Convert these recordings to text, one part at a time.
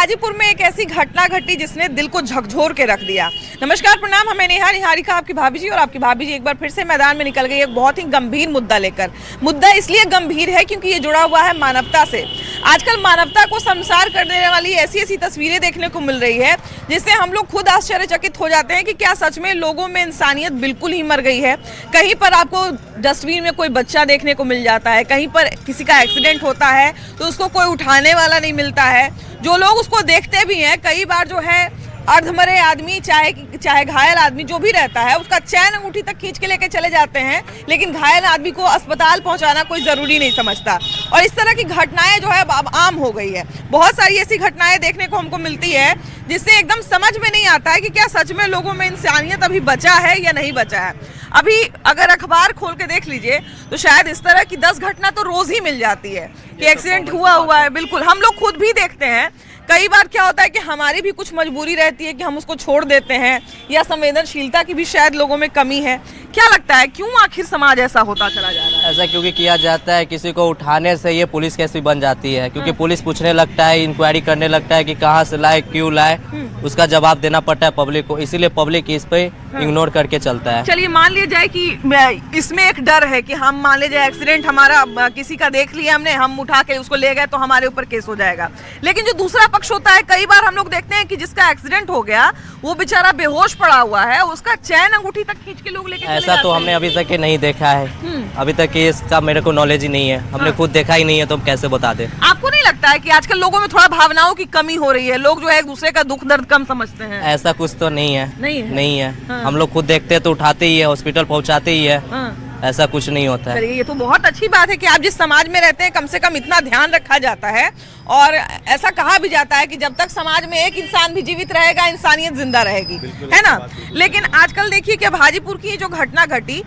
हाजीपुर में एक ऐसी घटना घटी जिसने दिल को झकझोर के रख दिया। नमस्कार, प्रणाम, हमें नेहा निहारिका, आपकी भाभी जी। और आपकी भाभी जी एक बार फिर से मैदान में निकल गई एक बहुत ही गंभीर मुद्दा लेकर। मुद्दा इसलिए गंभीर है क्योंकि ये जुड़ा हुआ है मानवता से। आजकल मानवता को शर्मसार कर देने वाली ऐसी तस्वीरें देखने को मिल रही है जिससे हम लोग खुद आश्चर्यचकित हो जाते हैं कि क्या सच में लोगों में इंसानियत बिल्कुल ही मर गई है। कहीं पर आपको डस्टबिन में कोई बच्चा देखने को मिल जाता है, कहीं पर किसी का एक्सीडेंट होता है तो उसको कोई उठाने वाला नहीं मिलता है। जो लोग उसको देखते भी हैं, कई बार जो है अर्धमरे आदमी चाहे घायल आदमी जो भी रहता है उसका चैन अंगूठी तक खींच के लेके चले जाते हैं, लेकिन घायल आदमी को अस्पताल पहुंचाना कोई ज़रूरी नहीं समझता। और इस तरह की घटनाएं जो है अब आम हो गई है। बहुत सारी ऐसी घटनाएं देखने को हमको मिलती है जिससे एकदम समझ में नहीं आता है कि क्या सच में लोगों में इंसानियत अभी बचा है या नहीं बचा है। अभी अगर अखबार खोल के देख लीजिए तो शायद इस तरह की 10 घटना तो रोज ही मिल जाती है कि एक्सीडेंट हुआ है। बिल्कुल, हम लोग खुद भी देखते हैं। कई बार क्या होता है कि हमारी भी कुछ मजबूरी रहती है कि हम उसको छोड़ देते हैं, या संवेदनशीलता की भी शायद लोगों में कमी है। क्या लगता है क्यों आखिर समाज ऐसा होता चला जा रहा है? ऐसा क्योंकि किया जाता है, किसी को उठाने से ये पुलिस केस भी बन जाती है, क्योंकि पुलिस पूछने लगता है, इंक्वायरी करने लगता है कि कहाँ से लाए, क्यों लाए, उसका जवाब देना पड़ता है पब्लिक को। इसीलिए पब्लिक इस पे इग्नोर करके चलता है। चलिए मान लिया जाए कि इसमें एक डर है कि हम मान लीजिए एक्सीडेंट हमारा किसी का देख लिया हमने, हम उठा के उसको ले गए तो हमारे ऊपर केस हो जाएगा। लेकिन जो दूसरा पक्ष होता है, कई बार हम लोग देखते हैं कि जिसका एक्सीडेंट हो गया वो बेचारा बेहोश पड़ा हुआ है, उसका चैन अंगूठी तक खींच के लोग लेके ऐसा तो हमने अभी तक नहीं देखा है। अभी तक इसका मेरे को नॉलेज ही नहीं है, हमने खुद देखा ही नहीं है, तो हम कैसे बता दें। आपको नहीं लगता है कि आजकल लोगों में थोड़ा भावनाओं की कमी हो रही है? लोग जो है एक दूसरे का दुख दर्द कम समझते हैं। ऐसा कुछ तो नहीं है। नहीं है। हाँ। हम लोग खुद देखते हैं तो उठाते ही है, हॉस्पिटल पहुंचाते ही है। हाँ। ऐसा कुछ नहीं होता है। चलिए, ये तो बहुत अच्छी बात है कि आप जिस समाज में रहते हैं कम से कम इतना ध्यान रखा जाता है। और ऐसा कहा भी जाता है कि जब तक समाज में एक इंसान भी जीवित रहेगा, इंसानियत जिंदा रहेगी, है ना। लेकिन आजकल देखिए कि हाजीपुर की जो घटना घटी,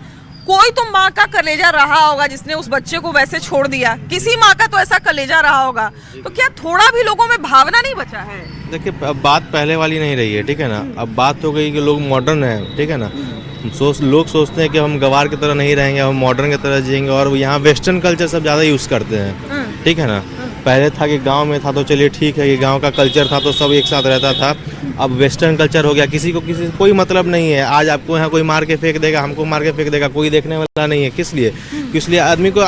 कोई तो माँ का कलेजा रहा होगा जिसने उस बच्चे को वैसे छोड़ दिया। किसी माँ का तो ऐसा कलेजा रहा होगा। तो क्या थोड़ा भी लोगों में भावना नहीं बचा है? देखिए, अब बात पहले वाली नहीं रही है, ठीक है ना। अब बात हो गई कि लोग मॉडर्न हैं, ठीक है ना। लोग सोचते हैं कि हम गवार की तरह नहीं रहेंगे, हम मॉडर्न की तरह जिएंगे, और यहाँ वेस्टर्न कल्चर सब ज़्यादा यूज़ करते हैं, ठीक है ना। पहले था कि गांव में था तो चलिए ठीक है कि गांव का कल्चर था तो सब एक साथ रहता था। अब वेस्टर्न कल्चर हो गया, किसी से कोई मतलब नहीं है। आज आपको यहाँ कोई मार के फेंक देगा, हमको मार के फेंक देगा, कोई देखने वाला नहीं है। किस लिए? इसलिए आदमी को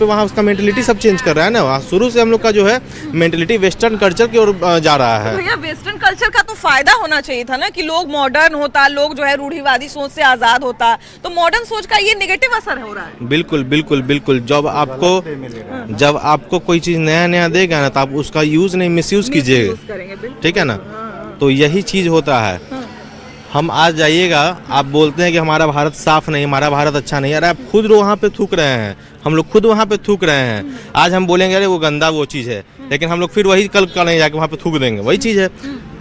वहाँ उसका मेंटलिटी सब चेंज कर रहा है ना। शुरू से हम लोग का जो है मेंटलिटी वेस्टर्न कल्चर की ओर जा रहा है। भैया, वेस्टर्न कल्चर का तो फायदा होना चाहिए था ना कि लोग मॉडर्न होता, लोग जो है रूढ़िवादी सोच से आजाद होता। तो मॉडर्न सोच का ये नेगेटिव असर हो रहा है। बिल्कुल बिल्कुल बिल्कुल। जब आपको कोई चीज नया देगा ना तो आप उसका यूज नहीं मिसयूज कीजिएगा, ठीक है ना। तो यही चीज होता है। हम आज जाइएगा, आप बोलते हैं कि हमारा भारत साफ नहीं, हमारा भारत अच्छा नहीं। अरे आप खुद वहाँ पे थूक रहे हैं, हम लोग खुद वहाँ पे थूक रहे हैं। आज हम बोलेंगे अरे वो गंदा वो चीज़ है, लेकिन हम लोग फिर वही कल नहीं जाके वहाँ पे थूक देंगे, वही चीज़ है।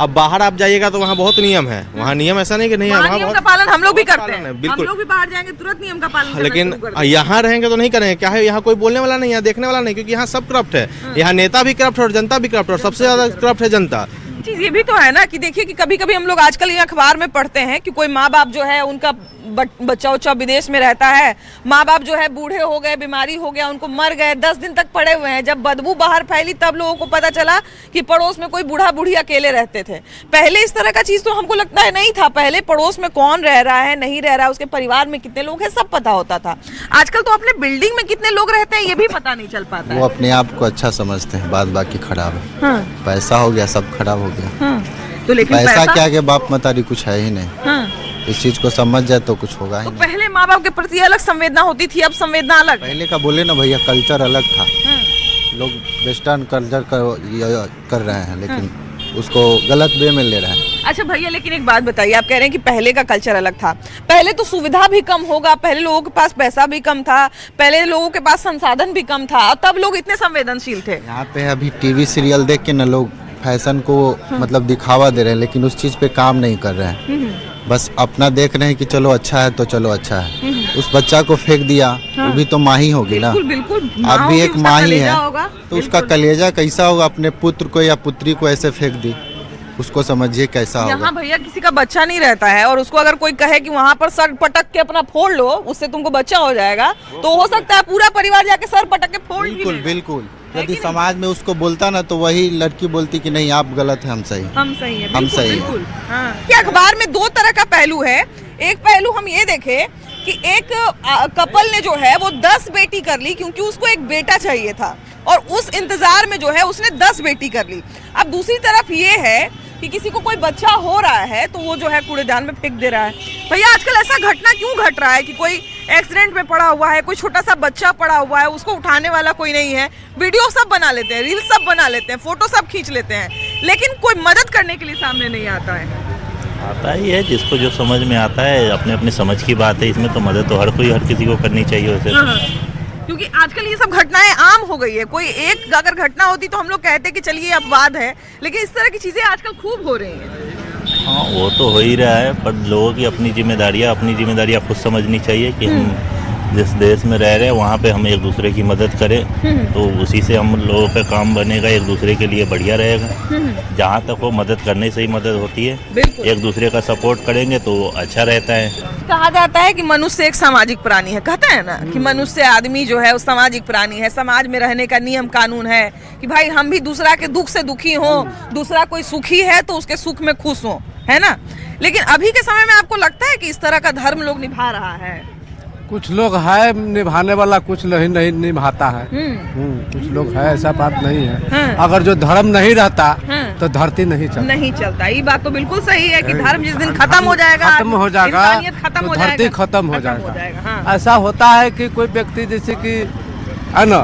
अब बाहर आप जाइएगा तो वहाँ बहुत नियम है। वहाँ नियम ऐसा नहीं कि नहीं है, वहाँ नियम का पालन हम लोग भी करते हैं। बिल्कुल, हम लोग भी बाहर जाएंगे तुरंत नियम का पालन। लेकिन यहाँ रहेंगे तो नहीं करेंगे। क्या है, यहाँ कोई बोलने वाला नहीं है, देखने वाला नहीं, क्योंकि यहाँ सब करप्ट है। यहाँ नेता भी करप्ट है और जनता भी करप्ट है, और सबसे ज्यादा करप्ट है जनता। चीज ये भी तो है ना कि देखिए कि कभी कभी हम लोग आजकल ये अखबार में पढ़ते हैं कि कोई माँ बाप जो है उनका बच्चा उच्चा विदेश में रहता है, माँ बाप जो है बूढ़े हो गए, बीमारी हो गया, उनको मर गए, 10 दिन तक पड़े हुए हैं। जब बदबू बाहर फैली तब लोगों को पता चला कि पड़ोस में कोई बूढ़ा बूढ़ी अकेले रहते थे। पहले इस तरह का चीज तो हमको लगता है नहीं था। पहले पड़ोस में कौन रह रहा है, नहीं रह रहा है, उसके परिवार में कितने लोग हैं, सब पता होता था। आजकल तो अपने बिल्डिंग में कितने लोग रहते हैं ये भी पता नहीं चल पाता। वो अपने आप को अच्छा समझते हैं, बाद बाकी खराब है। हाँ। पैसा हो गया, सब खराब हो गया। हाँ। तो लेकिन पैसा क्या के बाप मतारी कुछ है ही नहीं। हाँ। इस चीज को समझ जाए तो कुछ होगा ही नहीं। पहले माँ बाप के प्रति अलग संवेदना होती थी, अब संवेदना अलग। पहले का बोले ना भैया, कल्चर अलग था। लोग वेस्टर्न कल्चर कर रहे हैं, लेकिन उसको गलत वे में ले रहे हैं। अच्छा भैया, लेकिन एक बात बताइए, आप कह रहे हैं कि पहले का कल्चर अलग था। पहले तो सुविधा भी कम होगा, पहले लोगों के पास पैसा भी कम था, पहले लोगों के पास संसाधन भी कम था, तब लोग इतने संवेदनशील थे। यहाँ पे अभी टीवी सीरियल देख के न लोग फैशन को मतलब दिखावा दे रहे हैं, लेकिन उस चीज पे काम नहीं कर रहे हैं। बस अपना देख रहे हैं कि चलो अच्छा है तो चलो अच्छा है। उस बच्चा को फेंक दिया, वो भी तो माँ ही होगी ना। बिल्कुल, आप भी एक माँ ही है, तो उसका कलेजा कैसा होगा अपने पुत्र को या पुत्री को ऐसे फेंक दी। उसको समझिए कैसा होगा। यहाँ भैया किसी का बच्चा नहीं रहता है और उसको अगर कोई कहे कि वहाँ पर सर पटक के अपना फोड़ लो, उससे तुमको बच्चा हो जाएगा, तो हो सकता है पूरा परिवार जाके सर पटक के फोड़ भी बिल्कुल ले। बिल्कुल। यदि समाज में उसको बोलता ना तो वही लड़की बोलती कि नहीं आप गलत है, हम सही। हम सही है, हम बिल्कुल, सही हैं। बिल्कुल। हाँ। कि अखबार में दो तरह का पहलू है। एक पहलू हम ये देखे कि एक कपल ने जो है वो 10 बेटी कर ली क्योंकि उसको एक बेटा चाहिए था और उस इंतजार में जो है उसने 10 बेटी कर ली। अब दूसरी तरफ ये है कि किसी को कोई बच्चा हो रहा है तो वो जो है कूड़ेदान में फेंक दे रहा है। भैया आजकल ऐसा घटना क्यों घट रहा है कि कोई एक्सीडेंट में पड़ा हुआ है, कोई छोटा सा बच्चा पड़ा हुआ है, उसको उठाने वाला कोई नहीं है, वीडियो सब बना लेते हैं, रील सब बना लेते हैं, फोटो सब खींच लेते हैं, लेकिन कोई मदद करने के लिए सामने नहीं आता है। आता ही है, जिसको जो समझ में आता है, अपने अपने समझ की बात है। इसमें तो मदद तो हर किसी को करनी चाहिए वैसे। क्योंकि आजकल ये सब घटनाएं आम हो गई है। कोई एक अगर घटना होती तो हम लोग कहते कि चलिए अपवाद है, लेकिन इस तरह की चीजें आजकल खूब हो रही हैं। हाँ, वो तो हो ही रहा है, पर लोगों की अपनी जिम्मेदारियाँ खुद समझनी चाहिए कि हम जिस देश में रह रहे हैं वहाँ पे हम एक दूसरे की मदद करें, तो उसी से हम लोगों का काम बनेगा, एक दूसरे के लिए बढ़िया रहेगा। जहाँ तक वो मदद करने से ही मदद होती है, एक दूसरे का सपोर्ट करेंगे तो अच्छा रहता है। कहा जाता है कि मनुष्य एक सामाजिक प्राणी है, कहते हैं ना कि मनुष्य आदमी जो है वो सामाजिक प्राणी है, समाज में रहने का नियम कानून है कि भाई हम भी दूसरा के दुख से दुखी हों, दूसरा कोई सुखी है तो उसके सुख में खुश हों, है ना। लेकिन अभी के समय में आपको लगता है कि इस तरह का धर्म लोग निभा रहा है? कुछ लोग है निभाने वाला, कुछ नहीं निभाता है। कुछ लोग है, ऐसा बात नहीं है। अगर जो धर्म नहीं रहता तो धरती नहीं चलता। ये बात तो बिल्कुल सही है कि धर्म जिस दिन खत्म हो जाएगा, इंसानियत खत्म हो जाएगा, धरती खत्म हो जाएगा। ऐसा होता है कि कोई व्यक्ति जैसे कि है ना,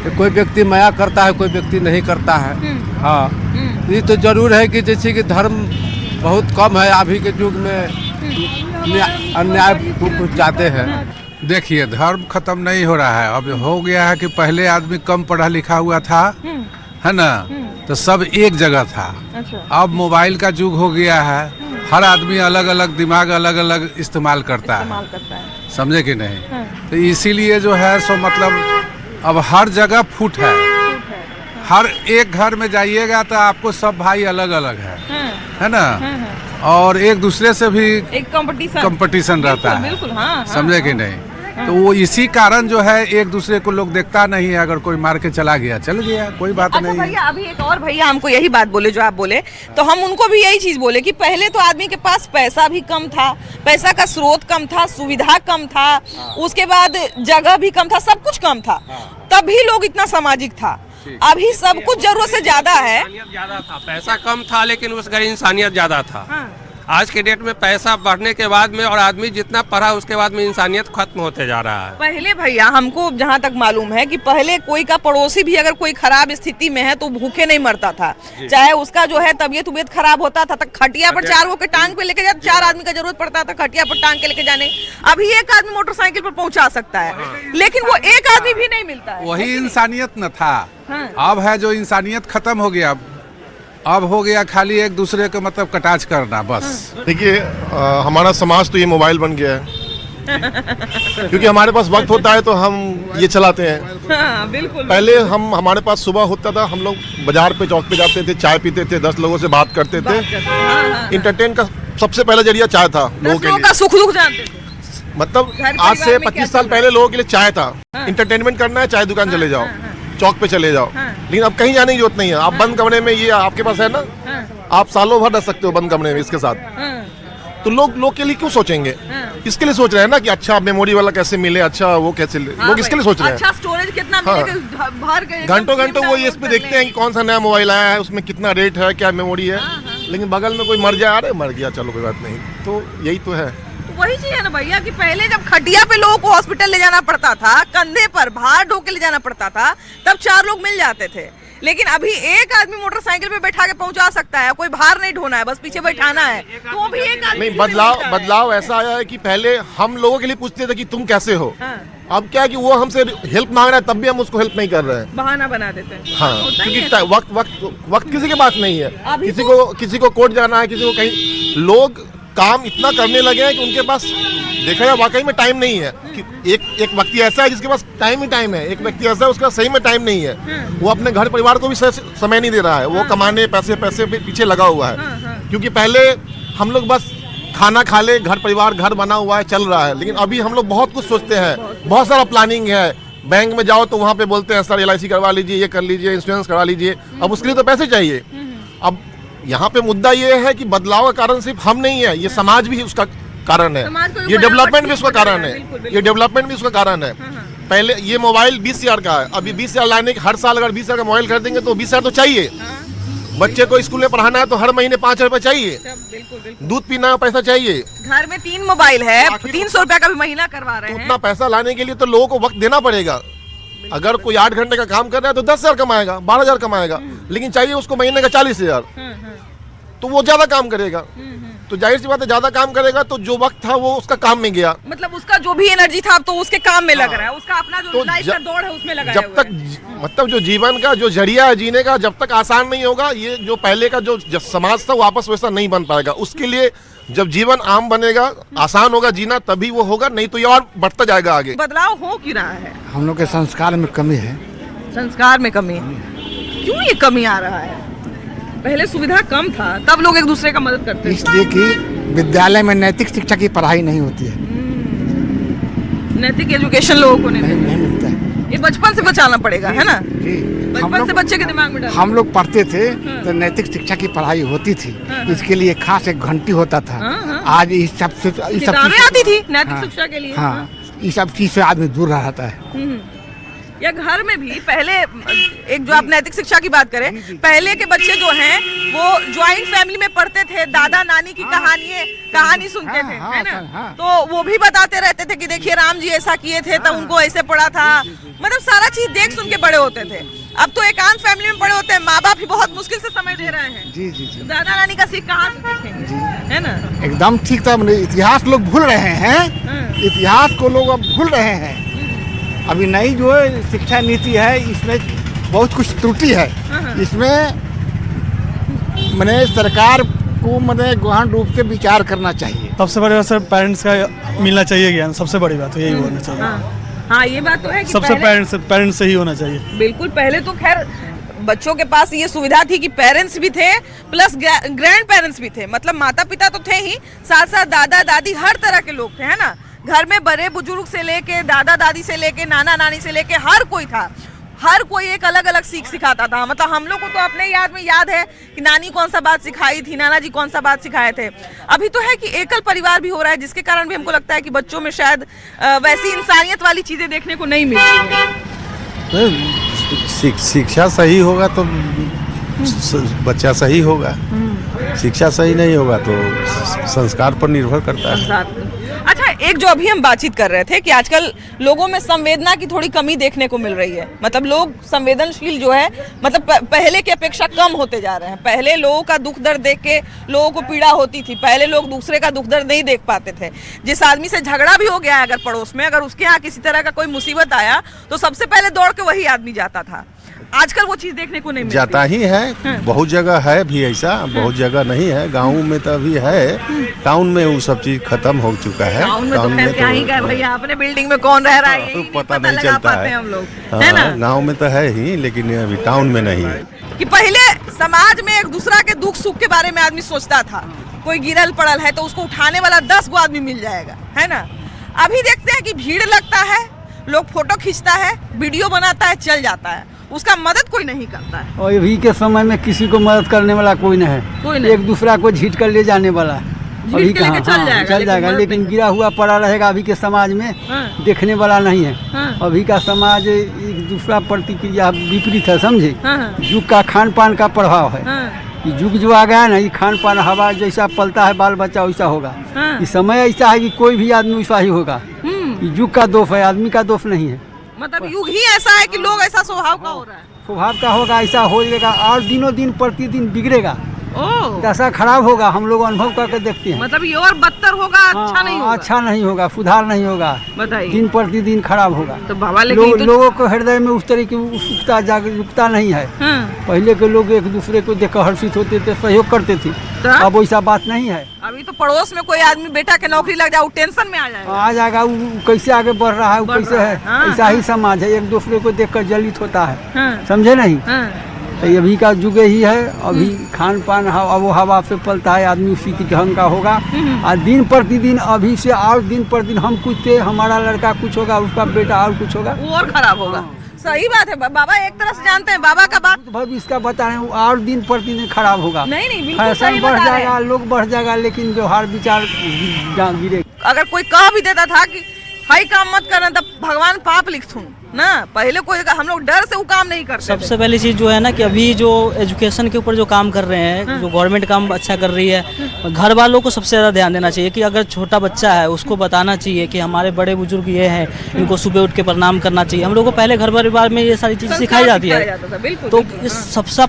कोई व्यक्ति माया करता है, कोई व्यक्ति नहीं करता है। हाँ, ये तो जरूर है कि जैसे कि धर्म बहुत कम है अभी के युग में, अन्याय कुछ जाते हैं। देखिए, धर्म खत्म नहीं हो रहा है, अब हो गया है कि पहले आदमी कम पढ़ा लिखा हुआ था, है ना, तो सब एक जगह था। अब मोबाइल का युग हो गया है, हर आदमी अलग अलग दिमाग अलग अलग इस्तेमाल करता है, समझे कि नहीं। तो इसीलिए जो है सो मतलब अब हर जगह फूट है। हर एक घर में जाइएगा तो आपको सब भाई अलग अलग है ना, और एक दूसरे से भी एक कंपटीशन रहता है, बिल्कुल, हाँ, समझे कि नहीं। तो वो इसी कारण जो है एक दूसरे को लोग देखता नहीं है, अगर कोई मार के चला गया चल गया, कोई बात नहीं। भैया अभी एक और भैया हमको यही बात बोले जो आप बोले, तो हम उनको भी यही चीज बोले कि पहले तो आदमी के पास पैसा भी कम था, पैसा का स्रोत कम था, सुविधा कम था, उसके बाद जगह भी कम था, सब कुछ कम था, तभी लोग इतना सामाजिक था। अभी सब कुछ जरूरत से ज्यादा है। ज्यादा था, पैसा कम था लेकिन उस घर इंसानियत ज्यादा था। आज के डेट में पैसा बढ़ने के बाद में और आदमी जितना पढ़ा उसके बाद में इंसानियत खत्म होते जा रहा है। पहले भैया हमको जहाँ तक मालूम है कि पहले कोई का पड़ोसी भी अगर कोई खराब स्थिति में है तो भूखे नहीं मरता था, चाहे उसका जो है तबीयत खराब होता था तो खटिया पर 4 वो के टांग पे लेके जाते, 4 आदमी का जरूरत पड़ता था खटिया पर टांग के लेके जाने। अभी एक आदमी मोटरसाइकिल पर पहुंचा सकता है, लेकिन वो एक आदमी भी नहीं मिलता है। वही इंसानियत न था, अब है जो इंसानियत खत्म हो गया। अब हो गया खाली एक दूसरे को मतलब कटाच करना बस। देखिए, हमारा समाज तो ये मोबाइल बन गया है क्योंकि हमारे पास वक्त होता है तो हम ये चलाते हैं। बिल्कुल। पहले हमारे पास सुबह होता था, हम लोग बाजार पे चौक पे जाते थे, चाय पीते थे, 10 लोगों से बात करते थे। इंटरटेन का सबसे पहला जरिया चाय था लोगों के लिए, सुख दुख जानते थे। मतलब आज से 25 साल पहले लोगों के लिए चाय था। इंटरटेनमेंट करना है, चाय दुकान चले जाओ, चौक पे चले जाओ। लेकिन अब कहीं जाने की जरूरत नहीं है, आप बंद कमरे में, ये आपके पास है ना, आप सालों भर रह सकते हो बंद कमरे में इसके साथ। तो लोग के लिए क्यों सोचेंगे? इसके लिए सोच रहे हैं ना कि अच्छा मेमोरी वाला कैसे मिले, अच्छा वो कैसे लोग इसके लिए सोच रहे हैं। अच्छा स्टोरेज कितना मिलेगा, भर के घंटों वो ये इस पे देखते हैं कि कौन सा नया मोबाइल आया है, उसमें कितना रेट है, क्या मेमोरी है। लेकिन बगल में कोई मर जाए, अरे मर गया चलो कोई बात नहीं, तो यही तो है। वही चीज है ना भैया कि पहले जब खटिया पे लोगों को हॉस्पिटल ले जाना पड़ता था, कंधे पर भार ढो के ले जाना पड़ता था, तब 4 लोग मिल जाते थे। लेकिन अभी एक आदमी मोटरसाइकिल पे बैठा के पहुंचा सकता है, कोई भार नहीं ढोना है, बस पीछे बैठाना है, तो वो भी एक आदमी। नहीं, बदलाव ऐसा आया है कि पहले हम लोगों के लिए पूछते थे कि तुम कैसे हो। अब क्या है कि वो हमसे हेल्प मांग रहा है तब भी हम उसको हेल्प नहीं कर रहे हैं, बहाना बना देते हैं। हाँ, क्योंकि वक्त किसी के पास नहीं है। किसी को कोर्ट जाना है, किसी को कहीं। लोग काम इतना करने लगे हैं कि उनके पास देखा जाए वाकई में टाइम नहीं है कि एक व्यक्ति ऐसा है जिसके पास टाइम ही टाइम है, एक व्यक्ति ऐसा है उसका सही में टाइम नहीं है, वो अपने घर परिवार को भी समय नहीं दे रहा है, वो कमाने पैसे पीछे लगा हुआ है। क्योंकि पहले हम लोग बस खाना खा ले, घर परिवार घर बना हुआ है, चल रहा है, लेकिन अभी हम लोग बहुत कुछ सोचते हैं, बहुत सारा प्लानिंग है। बैंक में जाओ तो वहाँ पे बोलते हैं सर LIC करवा लीजिए, ये कर लीजिए, इंश्योरेंस करवा लीजिए, अब उसके लिए तो पैसे चाहिए। अब यहाँ पे मुद्दा ये है कि बदलाव का कारण सिर्फ हम नहीं है, ये समाज भी उसका कारण है, ये डेवलपमेंट भी उसका कारण है, ये डेवलपमेंट भी उसका कारण है। पहले ये मोबाइल 20,000 का है, अभी 20,000 लाने के हर साल अगर 20,000 का मोबाइल खरीदेंगे तो 20,000 तो चाहिए। बच्चे को स्कूल में पढ़ाना है तो हर महीने 5 रुपए चाहिए, दूध पीना का पैसा चाहिए, घर में 3 मोबाइल है, 300 रुपया का भी महीना करवा रहे तो हैं। उतना पैसा लाने के लिए तो लोगों को वक्त देना पड़ेगा। अगर कोई 8 घंटे का काम कर रहा है तो 10,000 कमाएगा, 12,000 कमाएगा, लेकिन चाहिए उसको महीने का 40,000, तो वो ज्यादा काम करेगा। तो जाहिर सी बात है ज्यादा काम करेगा तो जो वक्त था वो उसका काम में गया, मतलब उसका जो भी एनर्जी था तो उसके काम में लग रहा है, उसका अपना जो तो लाइफ का दौड़ है उसमें लगाया जब तक मतलब जो जीवन का जो जरिया है जीने का जब तक आसान नहीं होगा, ये जो पहले का जो समाज था वापस वैसा नहीं बन पाएगा। उसके लिए जब जीवन आम बनेगा, आसान होगा जीना, तभी वो होगा, नहीं तो ये और बढ़ता जाएगा आगे। बदलाव हो क्यों रहा है? हम लोग के संस्कार में कमी है। संस्कार में कमी है। क्यों ये कमी आ रहा है? पहले सुविधा कम था, तब लोग एक दूसरे का मदद करते थे। इसलिए कि विद्यालय में नैतिक शिक्षा की पढ़ाई नहीं होती है, नैतिक एजुकेशन लोगों को नहीं मिलता है। ये बचपन से बचाना पड़ेगा, है ना? जी, बचपन से बच्चे के दिमाग में डालना। हम लोग पढ़ते थे तो नैतिक शिक्षा की पढ़ाई होती थी, इसके लिए खास एक घंटी होता था। आज इस सब किताबें आती थी नैतिक शिक्षा के लिए। हाँ, ये सब चीज से आदमी दूर रहता है। या घर में भी पहले एक जो आप नैतिक शिक्षा की बात करें, पहले के बच्चे जो हैं वो ज्वाइंट फैमिली में पढ़ते थे, दादा नानी की कहानी सुनते थे, है ना? तो वो भी बताते रहते थे कि देखिए राम जी ऐसा किए थे तब उनको ऐसे पढ़ा था, मतलब सारा चीज देख सुन के बड़े होते थे। अब तो एकांत फैमिली में बड़े होते हैं, माँ बाप भी बहुत मुश्किल से समय दे रहे हैं। जी जी जी, दादा नानी का सीख कहाँ से सीखेंगे, है ना? एकदम ठीक था। इतिहास लोग भूल रहे हैं, इतिहास को लोग अब भूल रहे हैं। अभी नई जो शिक्षा नीति है इसमें बहुत कुछ त्रुटि है। इसमें मैंने सरकार को गहन रूप से विचार करना चाहिए। सबसे बड़ी बात सर पेरेंट्स का मिलना चाहिए ज्ञान, सबसे बड़ी बात यही होना चाहिए। हाँ ये बात तो है कि सबसे पेरेंट्स से ही होना चाहिए। बिल्कुल, पहले तो खैर बच्चों के पास ये सुविधा थी कि पेरेंट्स भी थे प्लस ग्रैंड पेरेंट्स भी थे, मतलब माता पिता तो थे ही, साथ साथ दादा दादी हर तरह के लोग थे, है ना? घर में बड़े बुजुर्ग से लेके दादा दादी से लेके नाना नानी से लेके हर कोई था, हर कोई एक अलग अलग सीख सिखाता था। मतलब हम लोग को तो अपने याद है कि नानी कौन सा बात सिखाई थी, नाना जी कौन सा बात सिखाए थे। अभी तो है कि एकल परिवार भी हो रहा है, जिसके कारण भी हमको लगता है कि बच्चों में शायद वैसी इंसानियत वाली चीजें देखने को नहीं मिलती हैं। शिक्षा सही होगा तो बच्चा सही होगा, शिक्षा सही नहीं होगा तो संस्कार पर निर्भर करता है। अच्छा, एक जो अभी हम बातचीत कर रहे थे कि आजकल लोगों में संवेदना की थोड़ी कमी देखने को मिल रही है, मतलब लोग संवेदनशील जो है मतलब पहले की अपेक्षा कम होते जा रहे हैं। पहले लोगों का दुख दर्द देख के लोगों को पीड़ा होती थी, पहले लोग दूसरे का दुख दर्द नहीं देख पाते थे। जिस आदमी से झगड़ा भी हो गया है अगर पड़ोस में, अगर उसके यहाँ किसी तरह का कोई मुसीबत आया तो सबसे पहले दौड़ के वही आदमी जाता था। आजकल वो चीज देखने को नहीं मिलती। जाता ही है, बहुत जगह है भी ऐसा, बहुत जगह नहीं है। गाँव में तो अभी है, टाउन में वो सब चीज खत्म हो चुका है। टाउन में तो खैर क्या ही कहे भैया, अपने बिल्डिंग में कौन रह रहा है यही पता नहीं चलता है हम लोग, है ना? गाँव में तो है ही, लेकिन अभी टाउन में नहीं है। कि पहले समाज में एक दूसरा के दुख सुख के बारे में आदमी सोचता था, कोई गिरल पड़ल है तो उसको उठाने वाला 10 गो आदमी मिल जाएगा, है ना? अभी देखते हैं कि भीड़ लगता है, लोग फोटो खींचता है, वीडियो बनाता है, चल जाता है, उसका मदद कोई नहीं करता है। और अभी के समय में किसी को मदद करने वाला कोई नहीं है, कोई नहीं। एक दूसरा को झीट कर ले जाने वाला अभी कहाँ चल जाएगा, लेकिन गिरा हुआ पड़ा रहेगा अभी के समाज में, देखने वाला नहीं है। अभी का समाज एक दूसरा प्रतिक्रिया विपरीत है, समझे? युग का खान पान का प्रभाव है। ये युग जो आ गया है ना, ये खान पान हवा जैसा पलता है बाल बच्चा वैसा होगा। ये समय ऐसा है कि कोई भी आदमी वैसा ही होगा। ये युग का दोष है, आदमी का दोष नहीं है। मतलब युग ही ऐसा है कि लोग ऐसा स्वभाव का हो रहा है, स्वभाव का होगा, ऐसा हो जाएगा और दिनों दिन प्रतिदिन बिगड़ेगा। ओह, दशा खराब होगा, हम लोग अनुभव करके देखते हैं। मतलब ये और बदतर होगा, अच्छा नहीं होगा। अच्छा नहीं होगा, सुधार नहीं होगा, बताइए। दिन प्रतिदिन खराब होगा। तो बाबा लेकिन तो... लोगों को हृदय में उस तरह की उत्सुकता जागरूकता नहीं है। पहले के लोग एक दूसरे को देखकर हर्षित होते थे, सहयोग करते थे, अब वैसा बात नहीं है। अभी तो पड़ोस में कोई आदमी बेटा के नौकरी लग जाए, टेंशन में आ जाएगा, वो कैसे आगे बढ़ रहा है, वो कैसे है, ऐसा ही समाज है, एक दूसरे को देखकर जलित होता है, समझे नहीं। तो अभी का युग ही है, अभी खान पान वो हवा से पलता है, आदमी उसी की ढंग का होगा। और दिन प्रतिदिन अभी से और दिन प्रतिदिन हम कुछ थे, हमारा लड़का कुछ होगा, उसका बेटा और कुछ होगा, वो और खराब होगा। सही बात है बाबा, एक तरह से जानते हैं बाबा का बात भविष्य का बता रहे हैं, और दिन प्रतिदिन खराब होगा। नहीं बिल्कुल फैशन बढ़ जाएगा, लोग बढ़ जाएगा, लेकिन व्यवहार विचार गिरे। अगर कोई कह भी देता था कि हाई काम मत करना, तब भगवान पाप लिख दूं ना, पहले कोई हम लोग डर से वो काम नहीं करते। सबसे पहली चीज़ जो है ना कि अभी जो एजुकेशन के ऊपर जो काम कर रहे हैं, जो गवर्नमेंट काम अच्छा कर रही है, घर वालों को सबसे ज़्यादा ध्यान देना चाहिए कि अगर छोटा बच्चा है उसको बताना चाहिए कि हमारे बड़े बुजुर्ग ये हैं, इनको सुबह उठ के प्रणाम करना चाहिए। हम लोग को पहले घर परिवार में ये सारी चीज़ें सिखाई जाती है। तो इस सबसे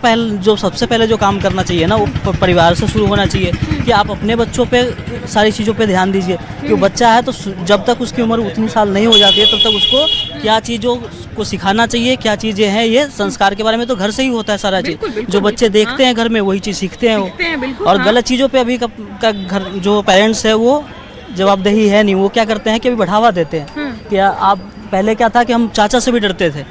पहले जो काम करना चाहिए ना, वो परिवार से शुरू होना चाहिए कि आप अपने बच्चों पर सारी चीज़ों पर ध्यान दीजिए कि वो बच्चा है तो जब तक उसकी उम्र उतनी साल नहीं हो जाती है तब तक उसको क्या चीज़ों को सिखाना चाहिए, क्या चीज़ें हैं। ये संस्कार के बारे में तो घर से ही होता है सारा चीज़, जो बच्चे देखते हैं घर में वही चीज़ सीखते हैं वो। और गलत चीज़ों पे अभी का घर जो पेरेंट्स है वो जवाबदेही है नहीं, वो क्या करते हैं कि अभी बढ़ावा देते हैं कि आप पहले क्या था कि हम चाचा से भी डरते थे,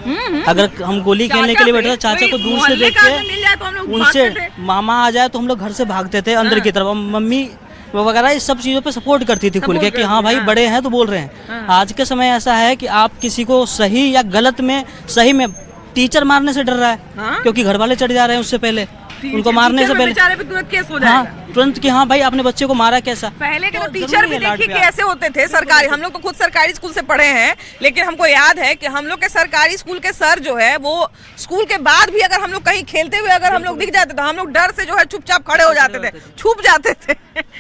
अगर हम गोली खेलने के लिए बैठे चाचा को दूर से देख के उनसे मामा आ जाए तो हम लोग घर से भागते थे अंदर की तरफ। मम्मी वगैरह इस सब चीज़ों पे सपोर्ट करती थी खुल के कि हाँ भाई बड़े हैं तो बोल रहे हैं। आज के समय ऐसा है कि आप किसी को सही या गलत में, सही में टीचर मारने से डर रहा है क्योंकि घर वाले चढ़ जा रहे हैं उससे पहले, उनको मारने से पहले तुरंत केस हो जाएगा। तुरंत कि हाँ भाई आपने बच्चे को मारा कैसा। पहले के तो टीचर भी देखिए कैसे होते थे सरकारी, हम लोग तो खुद सरकारी स्कूल से पढ़े हैं, लेकिन हमको याद है कि हम लोग के सरकारी स्कूल के सर जो है वो स्कूल के बाद भी अगर हम लोग कहीं खेलते हुए अगर हम लोग दिख जाते तो हम लोग डर से जो है चुपचाप खड़े हो जाते थे, छुप जाते थे।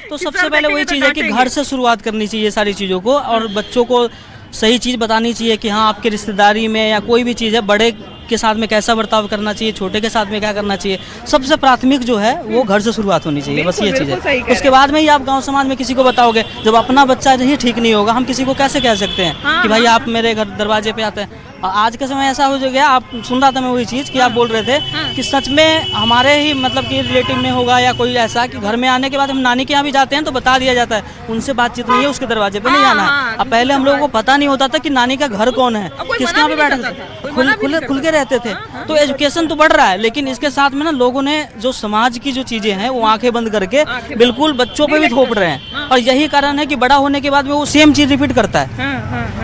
तो सबसे पहले वही चीज़ है कि घर से शुरुआत करनी चाहिए सारी चीज़ों को, और बच्चों को सही चीज़ बतानी चाहिए कि हाँ आपके रिश्तेदारी में या कोई भी चीज़ है, बड़े के साथ में कैसा बर्ताव करना चाहिए, छोटे के साथ में क्या करना चाहिए। सबसे प्राथमिक जो है वो घर से शुरुआत होनी चाहिए, बस ये चीज़ है। उसके बाद में ही आप गांव समाज में किसी को बताओगे, जब अपना बच्चा ही ठीक नहीं होगा हम किसी को कैसे कह सकते हैं कि भाई आप मेरे घर दरवाजे पे आते हैं। और आज के समय ऐसा हो गया, आप सुन रहा था मैं वही चीज़ कि आप बोल रहे थे कि सच में हमारे ही मतलब कि रिलेटिव में होगा या कोई ऐसा कि घर में आने के बाद हम नानी के यहाँ भी जाते हैं तो बता दिया जाता है उनसे बातचीत नहीं है, उसके दरवाजे पे नहीं आना है। अब पहले हम लोगों को पता नहीं होता था कि नानी का घर कौन है, किसके यहाँ पे बैठे खुल के रहते थे। तो एजुकेशन तो बढ़ रहा है, लेकिन इसके साथ में ना लोगों ने जो समाज की जो चीजें हैं वो आंखें बंद करके बिल्कुल बच्चों पे भी थोप रहे हैं, और यही कारण है कि बड़ा होने के बाद में वो सेम चीज रिपीट करता है।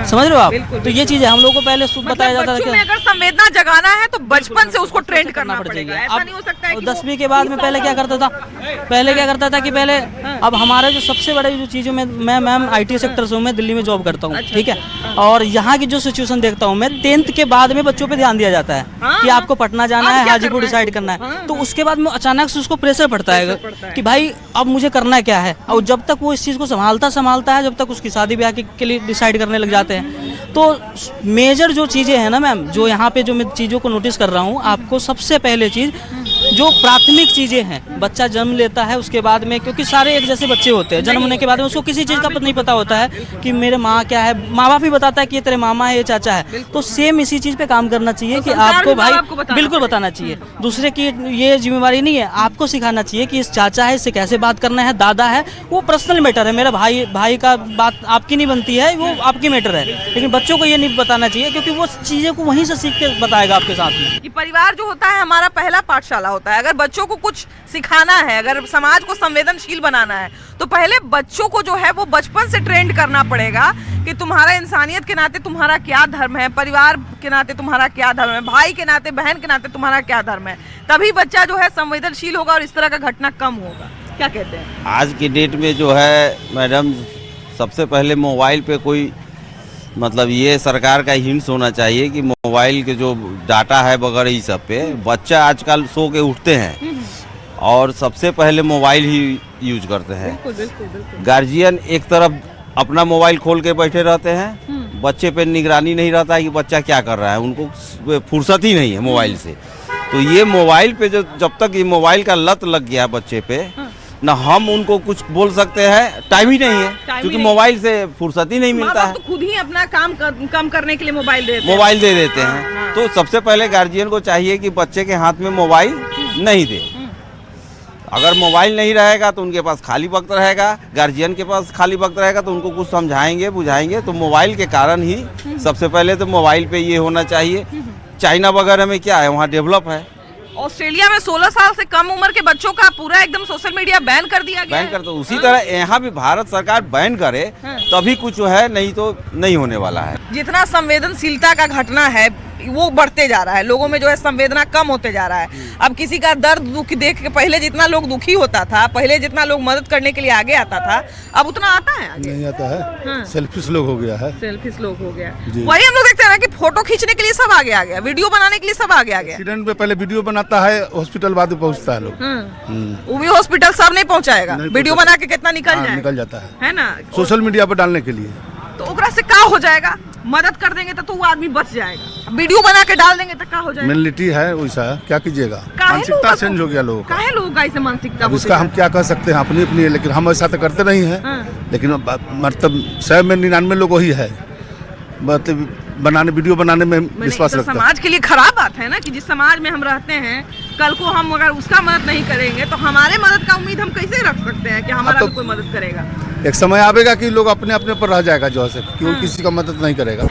समझ रहे हो आप। तो ये चीज है, हम लोग को पहले बताया जाता था कि अगर संवेदना जगाना है तो बचपन से उसको ट्रेंड करना पड़ेगा। ऐसा नहीं हो सकता है कि 10वीं के बाद में पहले क्या करता था कि पहले अब हमारे जो सबसे बड़े जो चीज़ों में मैं IT सेक्टर से हूँ, मैं दिल्ली में जॉब करता हूँ, ठीक है। और यहाँ की जो सिचुएशन देखता हूँ मैं, 10th के बाद में बच्चों पे ध्यान दिया जाता है कि आपको पटना जाना है, हाजीपुर डिसाइड करना है। तो उसके बाद में अचानक से उसको प्रेशर पड़ता है कि भाई अब मुझे करना क्या है। और जब तक वो इस चीज़ को संभालता है, जब तक उसकी शादी ब्याह के लिए डिसाइड करने लग जाते हैं। तो मेजर जो चीज़ें हैं ना मैम, जो यहाँ पे जो मैं चीज़ों को नोटिस कर रहा हूँ, आपको सबसे पहले चीज़ जो प्राथमिक चीज़ें हैं, बच्चा जन्म लेता है उसके बाद में, क्योंकि सारे एक जैसे बच्चे होते हैं, जन्म होने के बाद में उसको किसी चीज़ का नहीं पता होता है कि मेरे माँ क्या है, माँ बाप ही बताता है कि ये तेरे मामा है, ये चाचा है। तो सेम इसी चीज़ पे काम करना चाहिए कि आपको भाई बिल्कुल बताना चाहिए, दूसरे की ये जिम्मेवारी नहीं है, आपको सिखाना चाहिए कि इस चाचा है इससे कैसे बात करना है, दादा है वो पर्सनल मैटर है, मेरा भाई का बात आपकी नहीं बनती है, वो आपकी मैटर है। लेकिन बच्चों को ये नहीं बताना चाहिए क्योंकि वो चीज़ें को वहीं से सीख के बताएगा आपके साथ में। कि परिवार जो होता है हमारा पहला पाठशाला होता है। अगर बच्चों को कुछ सिखाना है, अगर समाज को संवेदनशील बनाना है, तो पहले बच्चों को जो है वो बचपन से ट्रेंड करना पड़ेगा कि तुम्हारा इंसानियत के नाते तुम्हारा क्या धर्म है, परिवार के नाते तुम्हारा क्या धर्म है, भाई के नाते बहन के नाते तुम्हारा क्या धर्म है। तभी बच्चा जो है संवेदनशील होगा और इस तरह का घटना कम होगा। क्या कहते हैं? आज की डेट में जो है मैडम, सबसे पहले मोबाइल पे कोई मतलब ये सरकार का हिंट्स होना चाहिए कि मोबाइल के जो डाटा है वगैरह ये सब पे बच्चा आजकल सो के उठते हैं और सबसे पहले मोबाइल ही यूज करते हैं। बिल्कुल। गार्जियन एक तरफ अपना मोबाइल खोल के बैठे रहते हैं, बच्चे पे निगरानी नहीं रहता है कि बच्चा क्या कर रहा है, उनको फुर्सत ही नहीं है मोबाइल से। तो ये मोबाइल पे जो जब तक ये मोबाइल का लत लग गया बच्चे पे, ना हम उनको कुछ बोल सकते हैं, टाइम ही नहीं है, क्योंकि मोबाइल से फुर्सत ही नहीं मिलता है। तो खुद ही अपना काम कम करने के लिए मोबाइल दे देते हैं। तो सबसे पहले गार्जियन को चाहिए कि बच्चे के हाथ में मोबाइल नहीं दे। अगर मोबाइल नहीं रहेगा तो उनके पास खाली वक्त रहेगा, गार्जियन के पास खाली वक्त रहेगा तो उनको कुछ समझाएंगे बुझाएंगे। तो मोबाइल के कारण ही सबसे पहले तो मोबाइल पे ये होना चाहिए। चाइना वगैरह में क्या है, वहाँ डेवलप है। ऑस्ट्रेलिया में 16 साल से कम उम्र के बच्चों का पूरा एकदम सोशल मीडिया बैन कर दिया गया बैन कर दो। उसी तरह यहाँ भी भारत सरकार बैन करे तभी कुछ है, नहीं तो नहीं होने वाला है। जितना संवेदनशीलता का घटना है वो बढ़ते जा रहा है, लोगों में जो है संवेदना कम होते जा रहा है। अब किसी का दर्द दुख देख के पहले जितना लोग दुखी होता था, पहले जितना लोग मदद करने के लिए आगे आता था, अब उतना आता है आगे? नहीं आता है। सेल्फिश लोग हो गया है। सेल्फिश लोग हो गया। वही हम लोग देखते हैं ना कि फोटो खींचने के लिए सब आगे आ गया, वीडियो बनाने के लिए सब आगे आ गया। एक्सीडेंट में पहले वीडियो बनाता है, हॉस्पिटल बाद में पहुंचता है लोग। वो भी हॉस्पिटल सब नहीं पहुंचाएगा, वीडियो बना के कितना निकल जाता है ना, सोशल मीडिया पर डालने के लिए। तो ओकरा से का हो जाएगा? मदद कर देंगे तो वो आदमी बच जाएगा, वीडियो बना के डाल देंगे तो क्या हो जाएगा? मेंटलिटी है वैसा, क्या कीजिएगा, मानसिकता चेंज हो गया लोगों का। काहे लोगों का ऐसे मानसिकता? अब इसका हम क्या कर सकते हैं, अपनी अपनी है, लेकिन हम ऐसा तो करते नहीं हैं। लेकिन मतलब 100 में 99 लोग वही है, मतलब बनाने वीडियो बनाने में विश्वास रखते हैं। समाज के लिए खराब बात है ना कि जिस समाज में हम रहते हैं, कल को हम अगर उसका मदद नहीं करेंगे तो हमारे मदद का उम्मीद हम कैसे रख सकते हैं कि हमारा भी कोई मदद करेगा? एक समय आएगा कि लोग अपने अपने पर रह जाएगा, जो है कि वो किसी का मदद नहीं करेगा।